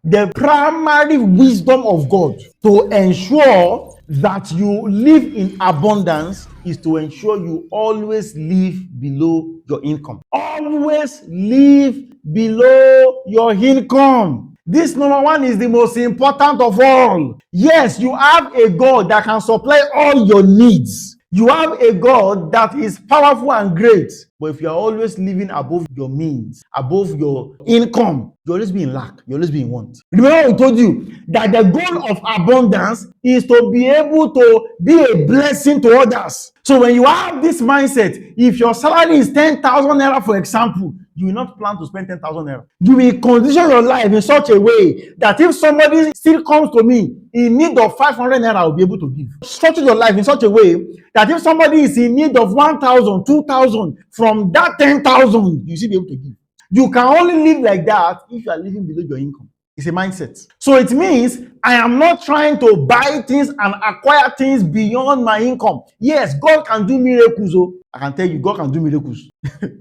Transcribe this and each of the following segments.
The primary wisdom of God to ensure that you live in abundance is to ensure you always live below your income. Always live below your income. This number one is the most important of all. Yes, you have a God that can supply all your needs. You have a God that is powerful and great. But if you are always living above your means, above your income, you always be in lack, you always be in want. Remember, I told you that the goal of abundance is to be able to be a blessing to others. So when you have this mindset, if your salary is 10,000 naira, for example, you will not plan to spend 10,000 naira. You will condition your life in such a way that if somebody still comes to me in need of 500 naira, I will be able to give. Structure your life in such a way that if somebody is in need of 1,000, 2,000, from that 10,000, you should be able to give. You can only live like that if you are living below your income. It's a mindset. So it means I am not trying to buy things and acquire things beyond my income. Yes, God can do miracles. Oh, I can tell you, God can do miracles.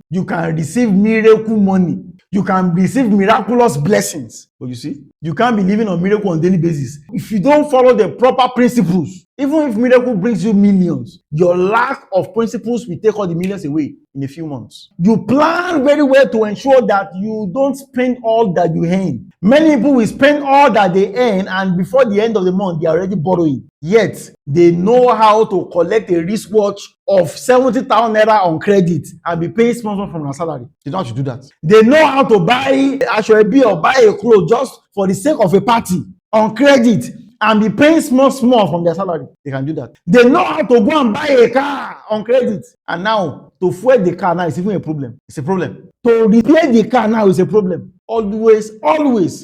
You can receive miracle money. You can receive miraculous blessings. But you see, you can't be living on miracle on a daily basis. If you don't follow the proper principles, even if miracle brings you millions, your lack of principles will take all the millions away in a few months. You plan very well to ensure that you don't spend all that you earn. Many people will spend all that they earn, and before the end of the month, they are already borrowing. Yet, they know how to collect a wristwatch of 70,000 naira on credit and be paying small from their salary. They know how to do that. They know how to buy a Ashwebi or buy a clothes just for the sake of a party on credit and be paying small from their salary. They can do that. They know how to go and buy a car on credit. And now, to fuel the car now is even a problem. It's a problem. To repair the car now is a problem. Always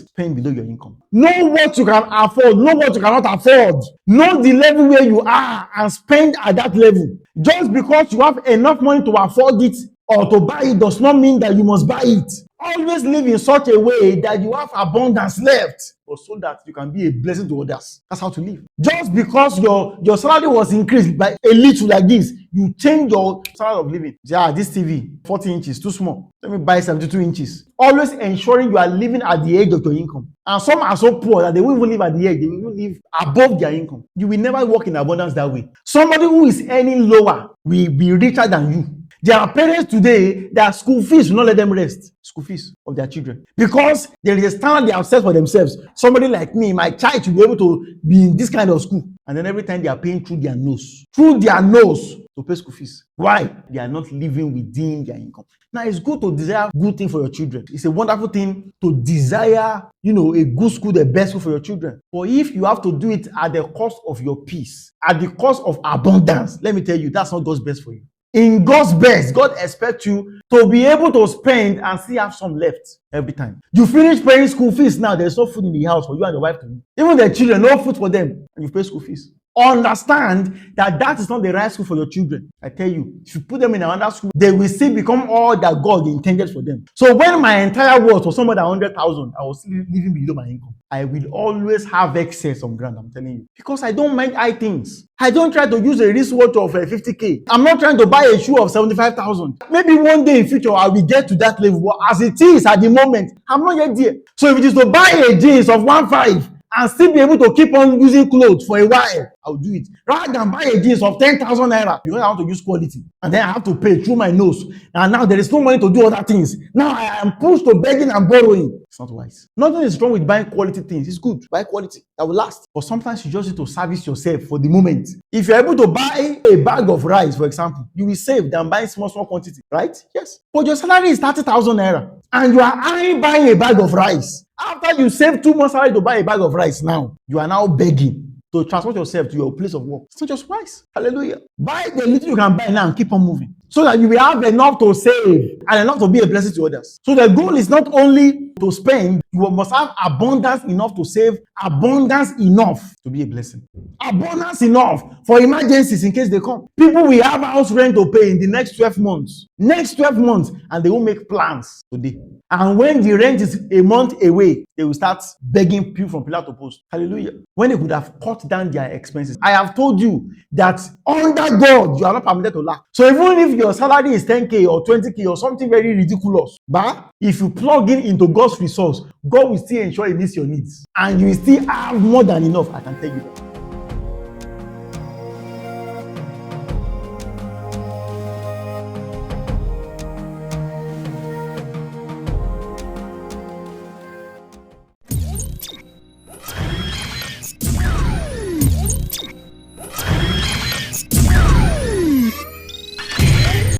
spend below your income. Know what you can afford, know what you cannot afford. Know the level where you are and spend at that level. Just because you have enough money to afford it or to buy it does not mean that you must buy it. Always live in such a way that you have abundance left, but so that you can be a blessing to others. That's how to live. Just because your salary was increased by a little like this, you change your standard of living. Yeah, this TV, 40 inches, too small. Let me buy 72 inches. Always ensuring you are living at the edge of your income. And some are so poor that they won't even live at the edge. They will even live above their income. You will never walk in abundance that way. Somebody who is earning lower will be richer than you. There are parents today that school fees will not let them rest. School fees of their children. Because there is a standard they have set for themselves. Somebody like me, my child should be able to be in this kind of school. And then every time they are paying through their nose. To pay school fees. Why? They are not living within their income. Now, it's good to desire good thing for your children. It's a wonderful thing to desire, a good school, the best school for your children. But if you have to do it at the cost of your peace, at the cost of abundance, let me tell you, that's not God's best for you. In God's best, God expects you to be able to spend and still have some left every time. You finish paying school fees now, there's no food in the house for you and your wife to eat. Even the children, no food for them, and you pay school fees. Understand that is not the right school for your children. I tell you, if you put them in another school, they will still become all that God intended for them. So when my entire world was somewhere than 100,000, I was still living below my income. I will always have excess on ground, I'm telling you. Because I don't mind high things. I don't try to use a wristwatch of 50K. I'm not trying to buy a shoe of 75,000. Maybe one day in future, I will get to that level. But as it is at the moment, I'm not yet there. So if it is to buy a jeans of 1.5 and still be able to keep on using clothes for a while, I'll do it. Rather than buy a jeans of 10,000 naira because I want to use quality. And then I have to pay through my nose. And now there is no money to do other things. Now I am pushed to begging and borrowing. It's not wise. Nothing is wrong with buying quality things. It's good. Buy quality that will last. But sometimes you just need to service yourself for the moment. If you're able to buy a bag of rice, for example, you will save than buying small quantity, right? Yes. But your salary is 30,000 naira. And you are buying a bag of rice. After you save 2 months salary to buy a bag of rice now, you are now begging to transport yourself to your place of work. It's not just wise. Hallelujah. Buy the little you can buy now and keep on moving. So that you will have enough to save and enough to be a blessing to others. So the goal is not only to spend, you must have abundance enough to save, abundance enough to be a blessing. Abundance enough for emergencies in case they come. People will have house rent to pay in the next 12 months. And they will make plans today. And when the rent is a month away, they will start begging people from pillar to post. Hallelujah. When they could have cut down their expenses. I have told you that under God, you are not permitted to lack. So even if your salary is 10K or 20K or something very ridiculous, but if you plug in into God God's resource, God will still ensure He meets your needs. And you will still have more than enough. I can tell you that.